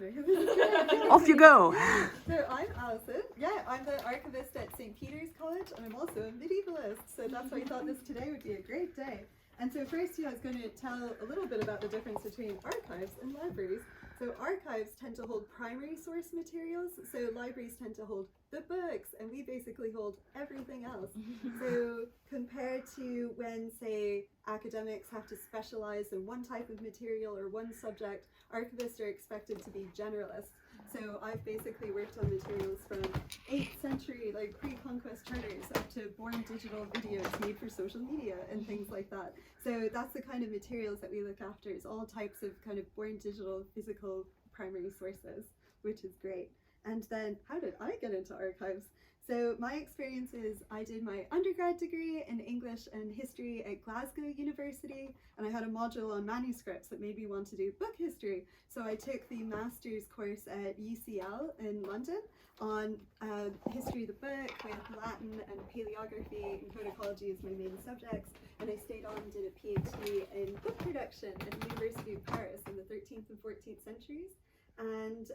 Off you go. So I'm Alison. Yeah, I'm the archivist at St Peter's College, and I'm also a medievalist. So that's why I thought this today would be a great day. And so first, I was going to tell a little bit about the difference between archives and libraries. So archives tend to hold primary source materials, so libraries tend to hold the books, and we basically hold everything else. So compared to when, say, academics have to specialize in one type of material or one subject, archivists are expected to be generalists. So I've basically worked on materials from 8th century, like pre-conquest charters, up to born digital videos made for social media and things like that. So that's the kind of materials that we look after. It's all types of kind of born digital physical primary sources, which is great. And then how did I get into archives? So my experience is I did my undergrad degree in English and history at Glasgow University, and I had a module on manuscripts that made me want to do book history. So I took the master's course at UCL in London on history of the book with Latin and paleography and codicology as my main subjects, and I stayed on and did a PhD in book production at the University of Paris in the 13th and 14th centuries. And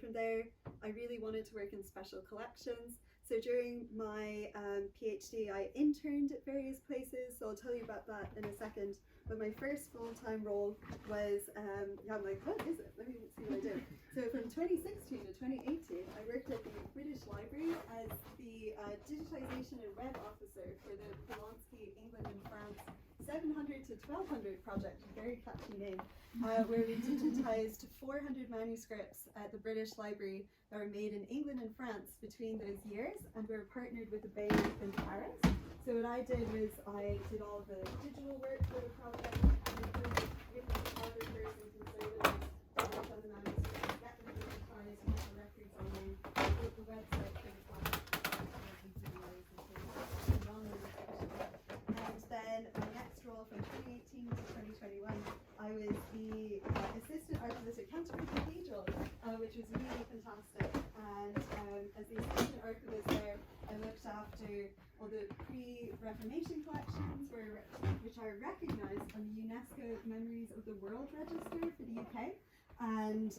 from there, I really wanted to work in special collections. So during my PhD, I interned at various places, so I'll tell you about that in a second. But my first full-time role was, I'm like, what is it? Let me see what I did. So from 2016 to 2018, I worked at the British Library as the digitization and web officer for the Polonsky England and France 700 to 1200 project, very catchy name, where we digitized 400 manuscripts at the British Library that were made in England and France between those years, and we were partnered with the Bay in Paris. So what I did was I did all the digital work for the project, with the photographers and conservators, worked on the manuscripts, get them digitized, get the records online, built the website for the project, and then my next role from 2018 to 2021, I was the assistant archivist at Canterbury Cathedral, which was really fantastic. And as the assistant archivist there, I looked after all the pre-Reformation collections, which are recognised on the UNESCO Memories of the World Register for the UK, and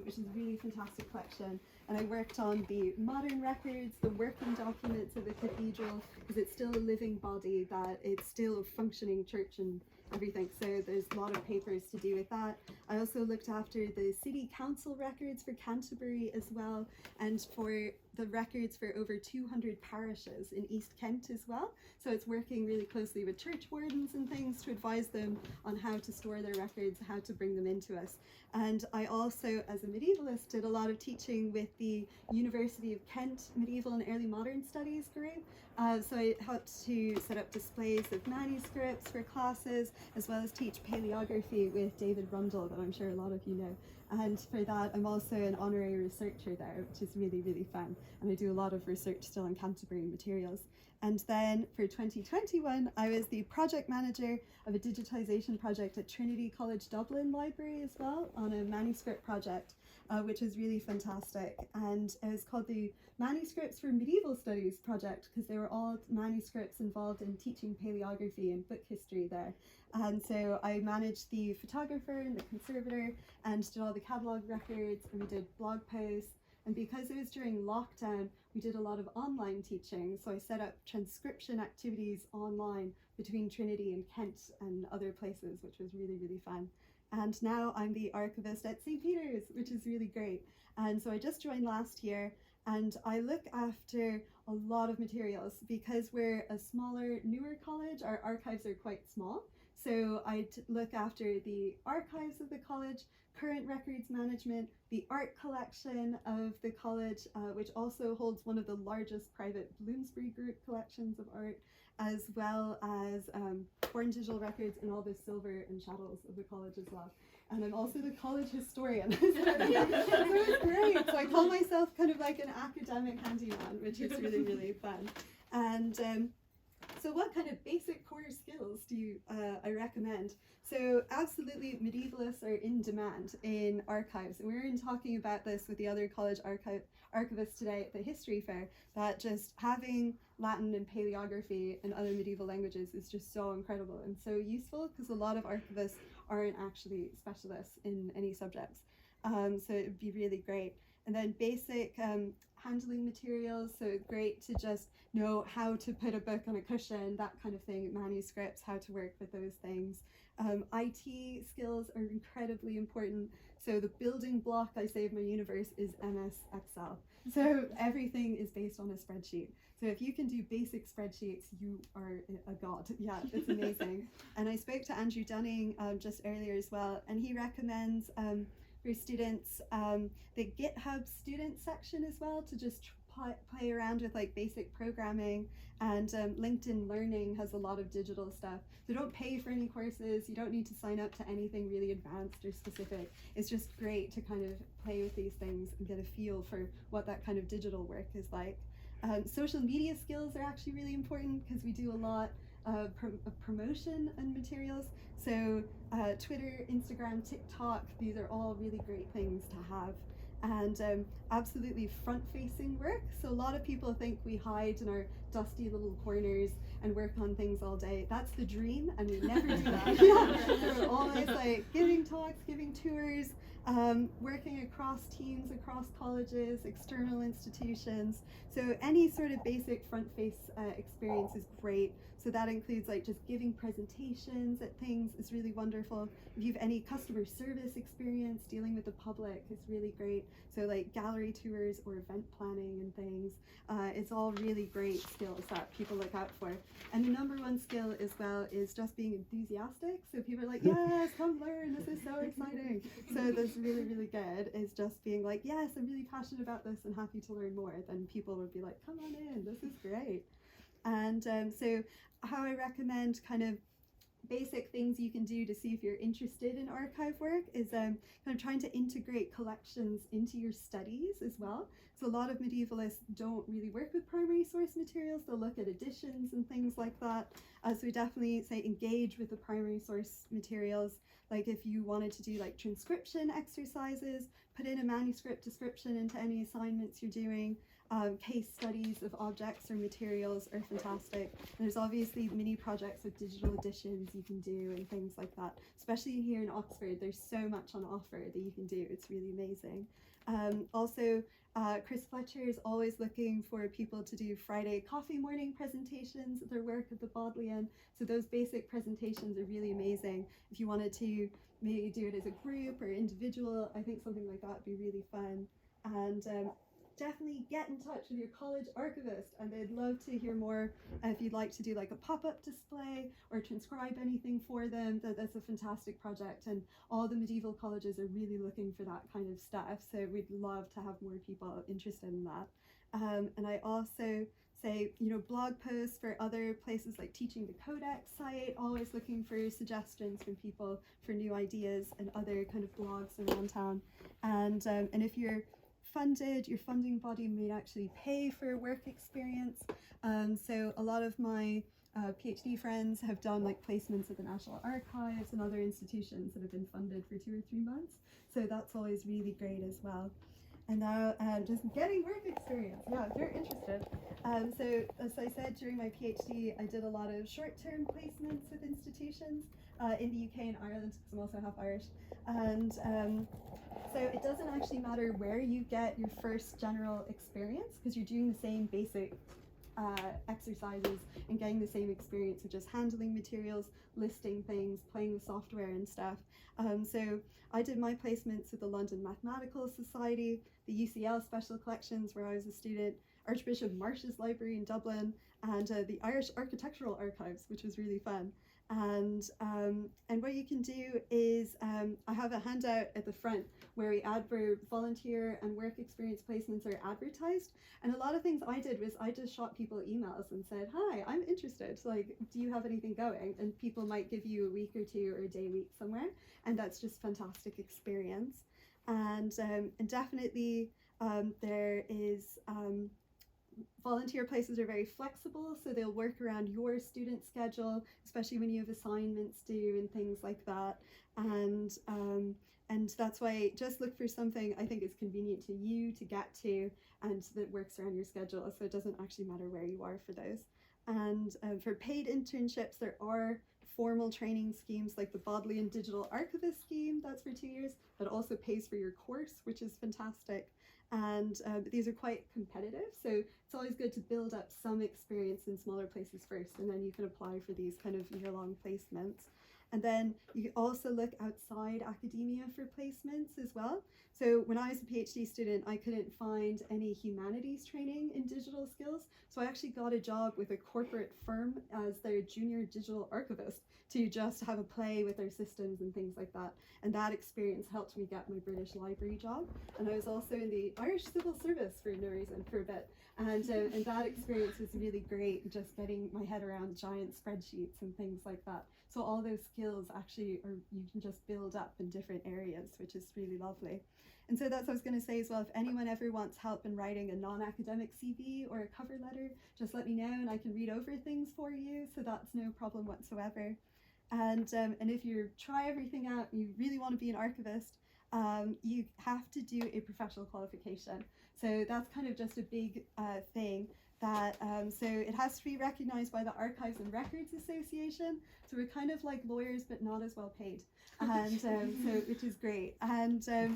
which is a really fantastic collection. And I worked on the modern records, the working documents of the cathedral, because it's still a living body, that it's still a functioning church and everything. So there's a lot of papers to do with that. I also looked after the city council records for Canterbury as well, and for the records for over 200 parishes in East Kent as well. So it's working really closely with church wardens and things to advise them on how to store their records, how to bring them into us. And I also, as a medievalist, did a lot of teaching with the University of Kent Medieval and Early Modern Studies group. So I helped to set up displays of manuscripts for classes, as well as teach paleography with David Rundle, that I'm sure a lot of you know. And for that, I'm also an honorary researcher there, which is really, really fun. And I do a lot of research still on Canterbury materials. And then for 2021, I was the project manager of a digitization project at Trinity College Dublin Library as well, on a manuscript project, which was really fantastic. And it was called the Manuscripts for Medieval Studies project, because they were all manuscripts involved in teaching paleography and book history there. And so I managed the photographer and the conservator and did all the catalogue records, and we did blog posts. And because it was during lockdown, we did a lot of online teaching. So I set up transcription activities online between Trinity and Kent and other places, which was really, really fun. And now I'm the archivist at St Peter's, which is really great. And so I just joined last year, and I look after a lot of materials. Because we're a smaller, newer college, our archives are quite small. So I look after the archives of the college, current records management, the art collection of the college, which also holds one of the largest private Bloomsbury Group collections of art, as well as foreign digital records and all the silver and chattels of the college as well. And I'm also the college historian. So it's great. So I call myself kind of like an academic handyman, which is really, really fun. And so what kind of basic core skills do I recommend? So absolutely, medievalists are in demand in archives. And we were talking about this with the other college archivists today at the history fair, that just having Latin and paleography and other medieval languages is just so incredible and so useful, because a lot of archivists aren't actually specialists in any subjects. So it would be really great. And then basic handling materials, so great to just know how to put a book on a cushion, that kind of thing, manuscripts, how to work with those things. IT skills are incredibly important. So the building block, I say, of my universe is MS Excel. So everything is based on a spreadsheet. So if you can do basic spreadsheets, you are a god. Yeah, it's amazing. And I spoke to Andrew Dunning just earlier as well, and he recommends for students the GitHub student section as well, to just play around with like basic programming. And LinkedIn Learning has a lot of digital stuff. So don't pay for any courses. You don't need to sign up to anything really advanced or specific. It's just great to kind of play with these things and get a feel for what that kind of digital work is like. Social media skills are actually really important because we do a lot of promotion and materials. So Twitter, Instagram, TikTok, these are all really great things to have. And absolutely front-facing work. So a lot of people think we hide in our dusty little corners and work on things all day. That's the dream, and we never do that. So we're always like giving talks, giving tours, working across teams, across colleges, external institutions. So any sort of basic front-face experience is great. So that includes like just giving presentations at things is really wonderful. If you have any customer service experience dealing with the public, it's really great. So like gallery tours or event planning and things, it's all really great skills that people look out for. And the number one skill as well is just being enthusiastic. So people are like, yes, come learn, this is so exciting. So that's really, really good, is just being like, yes, I'm really passionate about this and happy to learn more. Then people would be like, come on in, this is great. And so how I recommend kind of basic things you can do to see if you're interested in archive work is kind of trying to integrate collections into your studies as well. So a lot of medievalists don't really work with primary source materials. They'll look at editions and things like that. So we definitely say engage with the primary source materials. Like if you wanted to do like transcription exercises, put in a manuscript description into any assignments you're doing. Case studies of objects or materials are fantastic. And there's obviously mini projects with digital editions you can do and things like that. Especially here in Oxford, there's so much on offer that you can do. It's really amazing. Also, Chris Fletcher is always looking for people to do Friday coffee morning presentations of their work at the Bodleian. So those basic presentations are really amazing. If you wanted to maybe do it as a group or individual, I think something like that would be really fun. And definitely get in touch with your college archivist, and they'd love to hear more if you'd like to do like a pop-up display or transcribe anything for them. That's a fantastic project, and all the medieval colleges are really looking for that kind of stuff, so we'd love to have more people interested in that. And I also say, you know, blog posts for other places like Teaching the Codex site, always looking for suggestions from people for new ideas, and other kind of blogs around town. And if you're funded, your funding body may actually pay for work experience. So a lot of my PhD friends have done like placements at the National Archives and other institutions that have been funded for 2 or 3 months. So that's always really great as well. And now just getting work experience. Yeah, if you're interested. So as I said, during my PhD, I did a lot of short-term placements with institutions in the UK and Ireland, because I'm also half Irish. And so it doesn't actually matter where you get your first general experience, because you're doing the same basic exercises and getting the same experience of just handling materials, listing things, playing with software and stuff. So I did my placements with the London Mathematical Society, the UCL Special Collections where I was a student, Archbishop Marsh's Library in Dublin, and the Irish Architectural Archives, which was really fun. And what you can do is, I have a handout at the front where we add where volunteer and work experience placements are advertised. And a lot of things I did was I just shot people emails and said, hi, I'm interested, like, do you have anything going? And people might give you a week or two or a day week somewhere, and that's just fantastic experience. And definitely there is volunteer places are very flexible, so they'll work around your student schedule, especially when you have assignments due and things like that. And that's why just look for something I think is convenient to you to get to and that works around your schedule, so it doesn't actually matter where you are for those. And for paid internships, there are formal training schemes like the Bodleian Digital Archivist scheme, that's for 2 years, that also pays for your course, which is fantastic. And these are quite competitive, so it's always good to build up some experience in smaller places first, and then you can apply for these kind of year-long placements. And then you can also look outside academia for placements as well. So when I was a PhD student, I couldn't find any humanities training in digital skills. So I actually got a job with a corporate firm as their junior digital archivist to just have a play with their systems and things like that. And that experience helped me get my British Library job. And I was also in the Irish Civil Service for no reason for a bit. And that experience was really great, just getting my head around giant spreadsheets and things like that. So all those skills actually you can just build up in different areas, which is really lovely. And so that's what I was going to say as well. If anyone ever wants help in writing a non-academic CV or a cover letter, just let me know and I can read over things for you. So that's no problem whatsoever. And if you try everything out, you really want to be an archivist, you have to do a professional qualification. So that's kind of just a big thing. That so it has to be recognized by the Archives and Records Association. So we're kind of like lawyers, but not as well paid, and so which is great. And so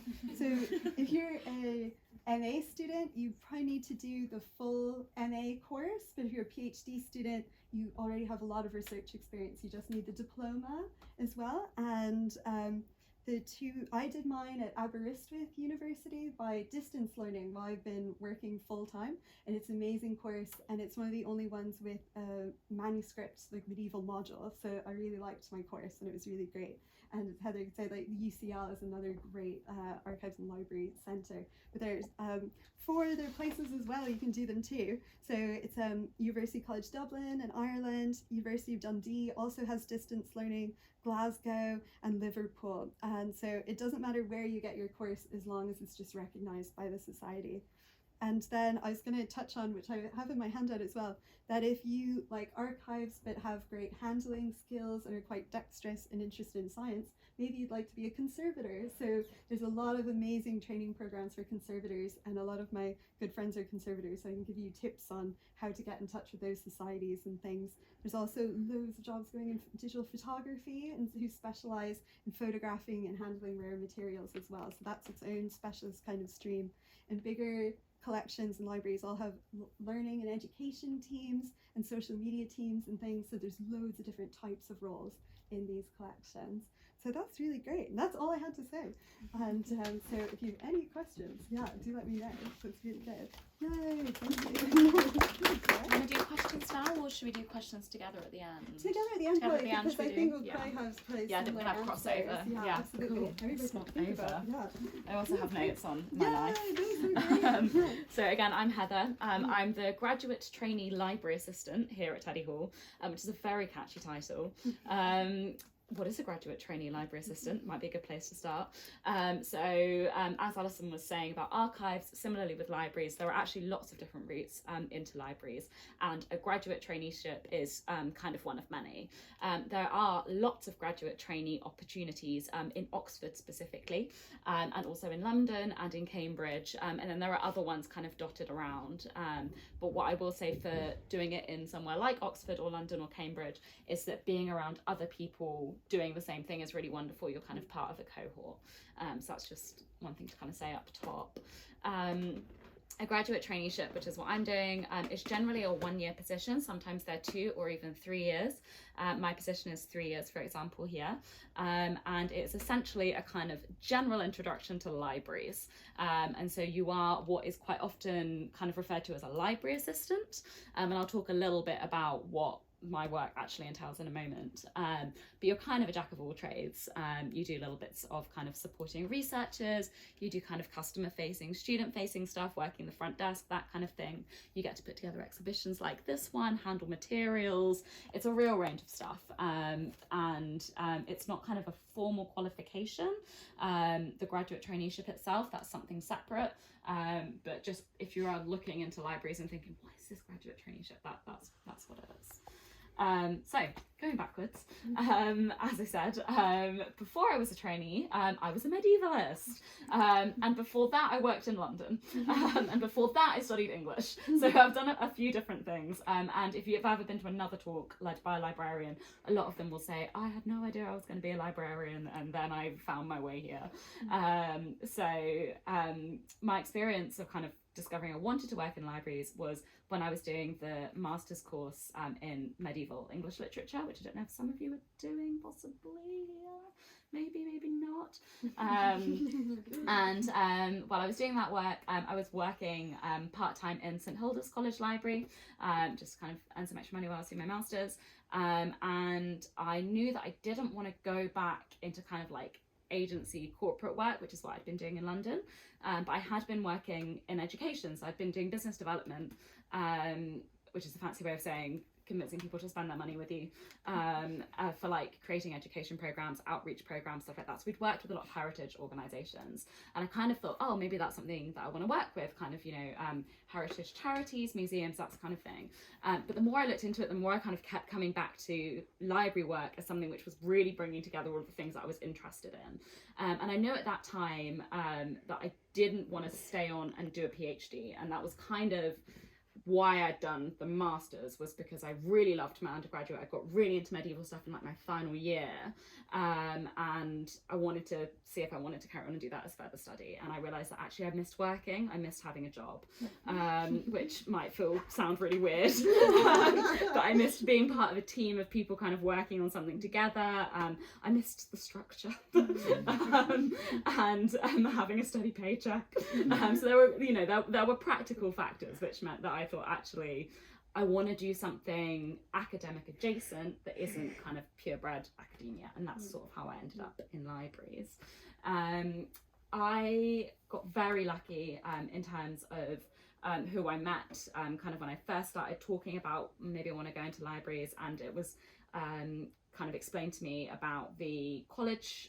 if you're a MA student, you probably need to do the full MA course. But if you're a PhD student, you already have a lot of research experience. You just need the diploma as well. And I did mine at Aberystwyth University by distance learning while I've been working full time, and it's an amazing course, and it's one of the only ones with a manuscript, like medieval module. So I really liked my course, and it was really great. And Heather could say like UCL is another great archives and library centre. But there's 4 other places as well you can do them too. So it's University College Dublin in Ireland, University of Dundee also has distance learning, Glasgow and Liverpool. And so it doesn't matter where you get your course as long as it's just recognised by the society. And then I was going to touch on, which I have in my handout as well, that if you like archives but have great handling skills and are quite dexterous and interested in science, maybe you'd like to be a conservator. So there's a lot of amazing training programs for conservators, and a lot of my good friends are conservators, so I can give you tips on how to get in touch with those societies and things. There's also loads of jobs going in digital photography and who specialise in photographing and handling rare materials as well. So that's its own specialist kind of stream. And bigger collections and libraries all have learning and education teams and social media teams and things, so there's loads of different types of roles in these collections. So that's really great, and that's all I had to say. And so if you have any questions, yeah, do let me know. So it's really good. Yay, thank you. Want to do questions now, or should we do questions together at the end? Together at the end, Together at the end, because I should we think do? we'll Yeah. probably have Then we have crossover. Yeah, absolutely. Cool. Everybody It's not can think over. about it. Yeah. I also have notes on my life. Those are great. So again, I'm Heather. I'm the graduate trainee library assistant here at Teddy Hall, which is a very catchy title. What is a graduate trainee library assistant? Might be a good place to start. As Alison was saying about archives, similarly with libraries, there are actually lots of different routes into libraries, and a graduate traineeship is kind of one of many. There are lots of graduate trainee opportunities in Oxford specifically, and also in London and in Cambridge, and then there are other ones kind of dotted around. But what I will say for doing it in somewhere like Oxford or London or Cambridge is that being around other people doing the same thing is really wonderful. You're kind of part of a cohort. So that's just one thing to kind of say up top. A graduate traineeship, which is what I'm doing, is generally a 1-year position. Sometimes they're 2 or even 3 years. My position is 3 years, for example, here. And it's essentially a kind of general introduction to libraries. And so you are what is quite often kind of referred to as a library assistant. And I'll talk a little bit about what my work actually entails in a moment, but you're kind of a jack of all trades. You do little bits of kind of supporting researchers, you do kind of customer facing, student facing stuff, working the front desk, that kind of thing. You get to put together exhibitions like this one, handle materials. It's a real range of stuff, and it's not kind of a formal qualification. The graduate traineeship itself, that's something separate, but just if you are looking into libraries and thinking, what is this graduate traineeship, that's what it is. So going backwards, as I said, before I was a trainee, I was a medievalist, and before that I worked in London, and before that I studied English. So I've done a few different things, and if you've ever been to another talk led by a librarian, a lot of them will say, I had no idea I was going to be a librarian, and then I found my way here. My experience of kind of discovering I wanted to work in libraries was when I was doing the master's course in medieval English literature, which I don't know if some of you are doing, possibly, maybe not. While I was doing that work, I was working part-time in St Hilda's College Library, just kind of earn some extra money while I was doing my master's, and I knew that I didn't want to go back into kind of like agency corporate work, which is what I'd been doing in London, but I had been working in education, so I'd been doing business development, which is a fancy way of saying convincing people to spend their money with you, for like creating education programs, outreach programs, stuff like that. So we'd worked with a lot of heritage organizations, and I kind of thought, oh, maybe that's something that I want to work with, kind of, you know, heritage charities, museums, that kind of thing. But the more I looked into it, the more I kind of kept coming back to library work as something which was really bringing together all of the things that I was interested in. And I know at that time that I didn't want to stay on and do a PhD, and that was kind of why I'd done the masters, was because I really loved my undergraduate. I got really into medieval stuff in like my final year, and I wanted to see if I wanted to carry on and do that as further study. And I realized that actually I missed working, I missed having a job, which might sound really weird, but I missed being part of a team of people kind of working on something together. I missed the structure, and having a steady paycheck. So there were, you know, there were practical factors which meant that I thought, actually, I want to do something academic adjacent that isn't kind of purebred academia, and that's sort of how I ended up in libraries. I got very lucky in terms of who I met kind of when I first started talking about maybe I want to go into libraries, and it was kind of explained to me about the college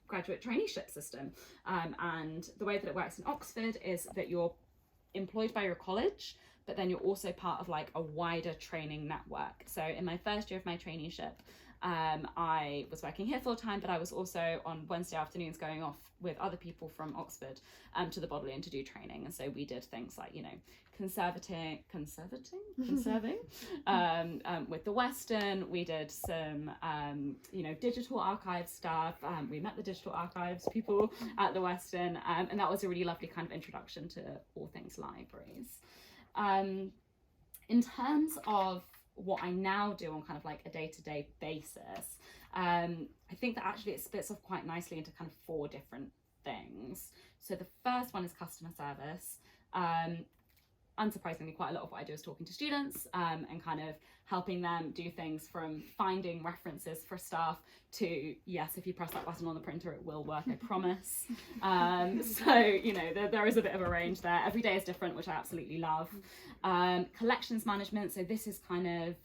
graduate traineeship system, and the way that it works in Oxford is that you're employed by your college, but then you're also part of like a wider training network. So in my first year of my traineeship, I was working here full time, but I was also on Wednesday afternoons going off with other people from Oxford to the Bodleian to do training. And so we did things like, you know, conserving with the Western. We did some, you know, digital archive stuff. We met the digital archives people at the Western, and that was a really lovely kind of introduction to all things libraries. In terms of what I now do on kind of like a day-to-day basis, I think that actually it splits off quite nicely into kind of 4 different things. So the first one is customer service. Unsurprisingly, quite a lot of what I do is talking to students and kind of helping them do things from finding references for stuff to, yes, if you press that button on the printer, it will work, I promise. So, you know, there is a bit of a range there. Every day is different, which I absolutely love. Collections management. So this is kind of,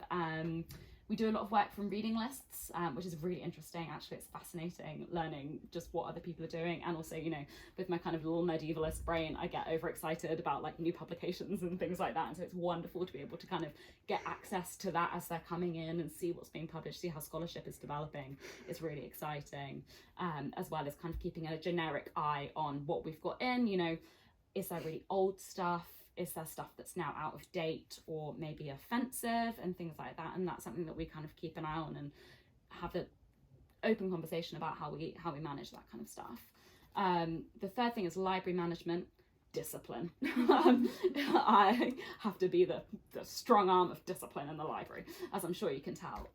we do a lot of work from reading lists, which is really interesting. Actually, it's fascinating learning just what other people are doing. And also, you know, with my kind of little medievalist brain, I get overexcited about like new publications and things like that. And so it's wonderful to be able to kind of get access to that as they're coming in and see what's being published, see how scholarship is developing. It's really exciting, as well as kind of keeping a generic eye on what we've got in. You know, is there really old stuff? Is there stuff that's now out of date or maybe offensive and things like that? And that's something that we kind of keep an eye on and have an open conversation about how we manage that kind of stuff. The third thing is library management. Discipline. I have to be the strong arm of discipline in the library, as I'm sure you can tell.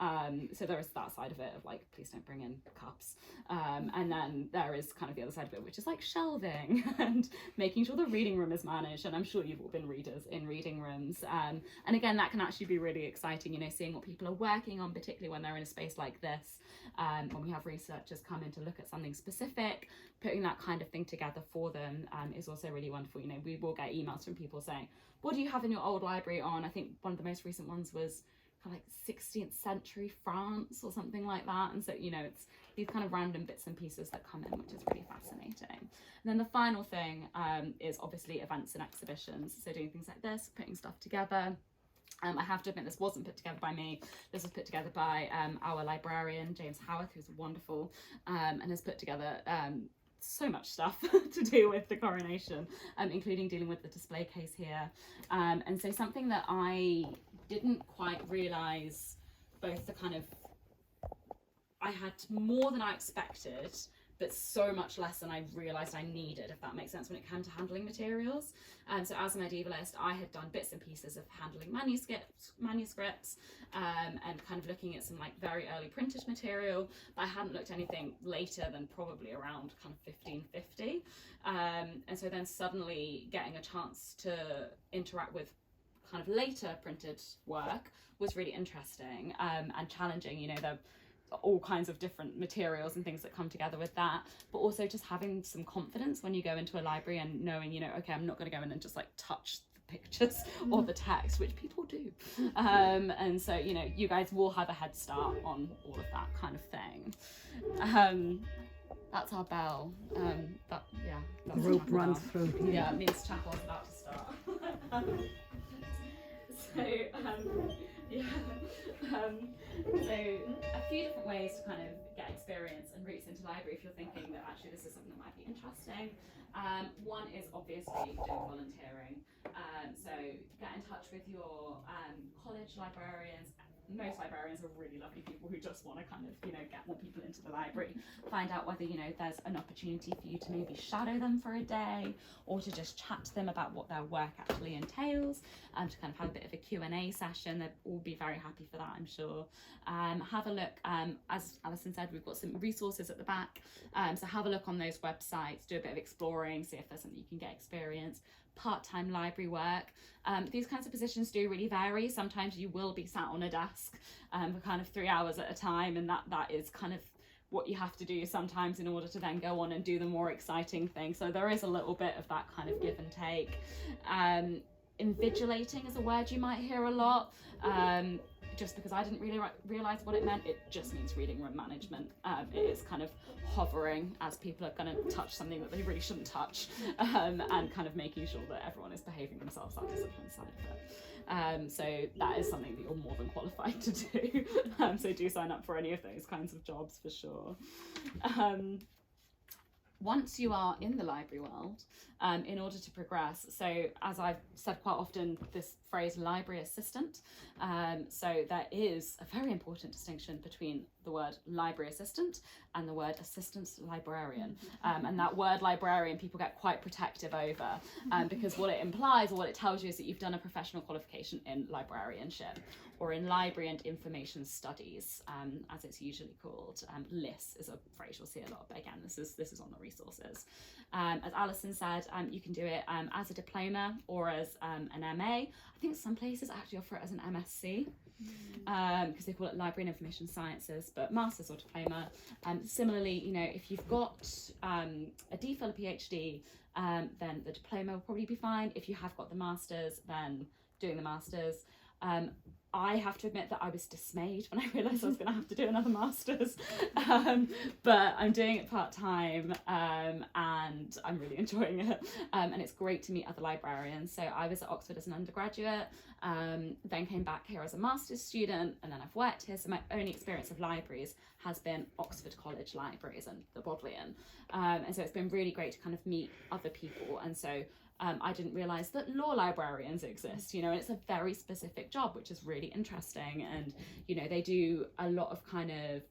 So there is that side of it of like, please don't bring in cups. And then there is kind of the other side of it, which is like shelving and making sure the reading room is managed. And I'm sure you've all been readers in reading rooms. And again, that can actually be really exciting, you know, seeing what people are working on, particularly when they're in a space like this. When we have researchers come in to look at something specific, putting that kind of thing together for them is also really wonderful. You know, we will get emails from people saying, what do you have in your old library on? I think one of the most recent ones was kind of like 16th century France or something like that. And so, you know, it's these kind of random bits and pieces that come in, which is really fascinating. And then the final thing is obviously events and exhibitions. So doing things like this, putting stuff together. I have to admit, this wasn't put together by me. This was put together by our librarian, James Howarth, who's wonderful, and has put together so much stuff to do with the coronation, including dealing with the display case here. And so something that I didn't quite realise, both the kind of, I had more than I expected, but so much less than I realised I needed, if that makes sense, when it came to handling materials. So as a medievalist, I had done bits and pieces of handling manuscripts, and kind of looking at some like very early printed material, but I hadn't looked at anything later than probably around kind of 1550. And so then suddenly getting a chance to interact with kind of later printed work was really interesting, and challenging. You know, the all kinds of different materials and things that come together with that, but also just having some confidence when you go into a library and knowing, you know, okay, I'm not going to go in and just like touch the pictures or the text, which people do. And so, you know, you guys will have a head start on all of that kind of thing. That's our bell. That, yeah, that's The rope runs through here. Yeah, it means chapel's about to start. So a few different ways to kind of get experience and routes into library if you're thinking that actually this is something that might be interesting. One is obviously doing volunteering. So get in touch with your college librarians. Most librarians are really lovely people who just want to kind of, you know, get more people into the library. Find out whether, you know, there's an opportunity for you to maybe shadow them for a day, or to just chat to them about what their work actually entails, to kind of have a bit of a Q&A session. They'll all be very happy for that, I'm sure. Have a look, as Alison said, we've got some resources at the back, so have a look on those websites, do a bit of exploring, see if there's something you can get experience. Part-time library work. These kinds of positions do really vary. Sometimes you will be sat on a desk for kind of 3 hours at a time, and that is kind of what you have to do sometimes in order to then go on and do the more exciting thing. So there is a little bit of that kind of give and take. Invigilating is a word you might hear a lot. Just because I didn't really realise what it meant, it just means reading room management. It is kind of hovering as people are going to touch something that they really shouldn't touch, and kind of making sure that everyone is behaving themselves, that discipline side of it. So that is something that you're more than qualified to do. So do sign up for any of those kinds of jobs for sure. Once you are in the library world, in order to progress, so as I've said quite often, this phrase library assistant, so there is a very important distinction between the word library assistant and the word assistant librarian, and that word librarian people get quite protective over, because what it implies or what it tells you is that you've done a professional qualification in librarianship, or in library and information studies, as it's usually called. LIS is a phrase you'll see a lot, but again, this is on the resources. As Alison said, you can do it as a diploma or as an MA. I think some places actually offer it as an MSc, because they call it Library and Information Sciences, but Masters or Diploma. Similarly, you know, if you've got a DPhil or PhD, then the diploma will probably be fine. If you have got the Masters, then doing the Masters. I have to admit that I was dismayed when I realised I was going to have to do another Masters, but I'm doing it part-time, and I'm really enjoying it, and it's great to meet other librarians. So I was at Oxford as an undergraduate, then came back here as a Masters student, and then I've worked here, so my only experience of libraries has been Oxford College libraries and the Bodleian, and so it's been really great to kind of meet other people. And so I didn't realise that law librarians exist, you know, and it's a very specific job, which is really interesting. And, you know, they do a lot of kind of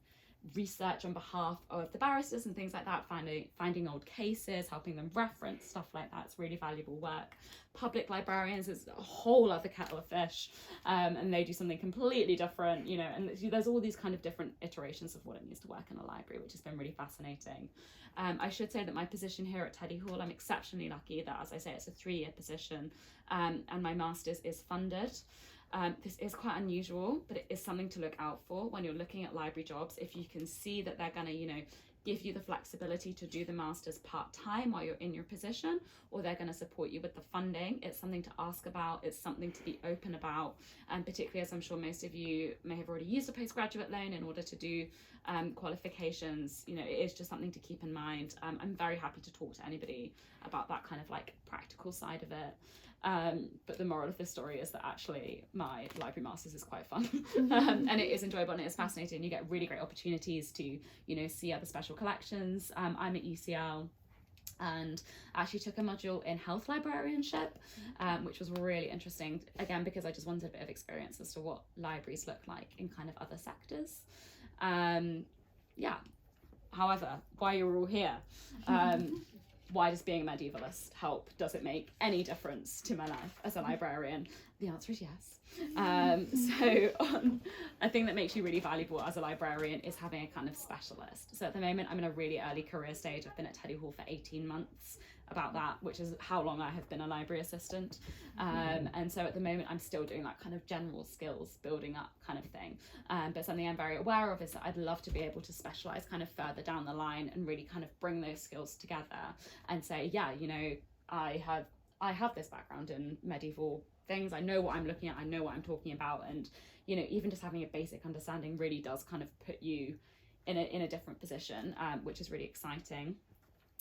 research on behalf of the barristers and things like that, finding old cases, helping them reference, stuff like that. It's really valuable work. Public librarians is a whole other kettle of fish, and they do something completely different, you know, and there's all these kind of different iterations of what it means to work in a library, which has been really fascinating. I should say that my position here at Teddy Hall, I'm exceptionally lucky that, as I say, it's a 3-year position, and my Masters is funded. This is quite unusual, but it is something to look out for when you're looking at library jobs. If you can see that they're going to, you know, give you the flexibility to do the Masters part-time while you're in your position, or they're going to support you with the funding, it's something to ask about, it's something to be open about, and particularly as I'm sure most of you may have already used a postgraduate loan in order to do qualifications, you know, it is just something to keep in mind. I'm very happy to talk to anybody about that kind of like practical practical side of it. But the moral of this story is that actually my library masters is quite fun, and it is enjoyable and it is fascinating. You get really great opportunities to, you know, see other special collections. I'm at UCL and actually took a module in health librarianship, which was really interesting, again, because I just wanted a bit of experience as to what libraries look like in kind of other sectors. Yeah, however, why you're all here, why does being a medievalist help? Does it make any difference to my life as a librarian? The answer is yes. A thing that makes you really valuable as a librarian is having a kind of specialist. So at the moment, I'm in a really early career stage. I've been at Teddy Hall for 18 months, about that, which is how long I have been a library assistant. And so at the moment, I'm still doing that kind of general skills building up kind of thing. But something I'm very aware of is that I'd love to be able to specialize kind of further down the line and really kind of bring those skills together and say, yeah, you know, I have this background in medieval things. I know what I'm looking at. I know what I'm talking about. And, you know, even just having a basic understanding really does kind of put you in a different position, which is really exciting.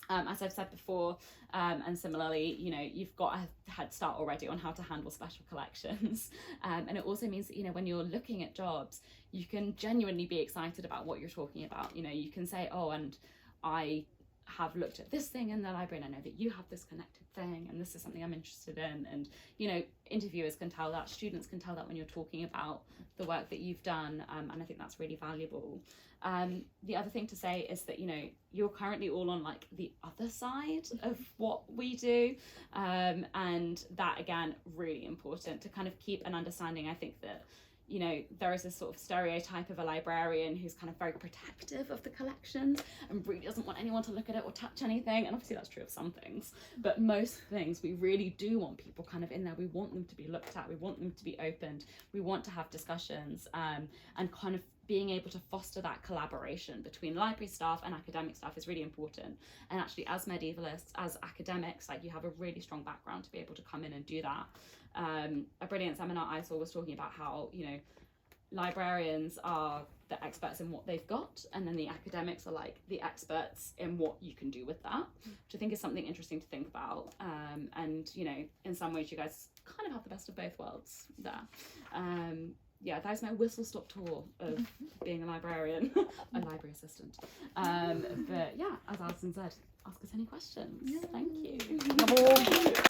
As I've said before, and similarly, you know, you've got a head start already on how to handle special collections. And it also means that, you know, when you're looking at jobs, you can genuinely be excited about what you're talking about. You know, you can say, oh, and I have looked at this thing in the library and I know that you have this connected thing and this is something I'm interested in. And, you know, interviewers can tell that, students can tell that when you're talking about the work that you've done, and I think that's really valuable. The other thing to say is that, you know, you're currently all on like the other side of what we do, and that, again, really important to kind of keep an understanding. I think that, you know, there is this sort of stereotype of a librarian who's kind of very protective of the collections and really doesn't want anyone to look at it or touch anything. And obviously that's true of some things, but most things we really do want people kind of in there. We want them to be looked at. We want them to be opened. We want to have discussions, and kind of being able to foster that collaboration between library staff and academic staff is really important. And actually, as medievalists, as academics, like, you have a really strong background to be able to come in and do that. A brilliant seminar I saw was talking about how, you know, librarians are the experts in what they've got, and then the academics are like the experts in what you can do with that, which I think is something interesting to think about. And, you know, in some ways you guys kind of have the best of both worlds there. Yeah, that is my whistle-stop tour of being a librarian, a library assistant. But yeah, as Alison said, ask us any questions. Thank you.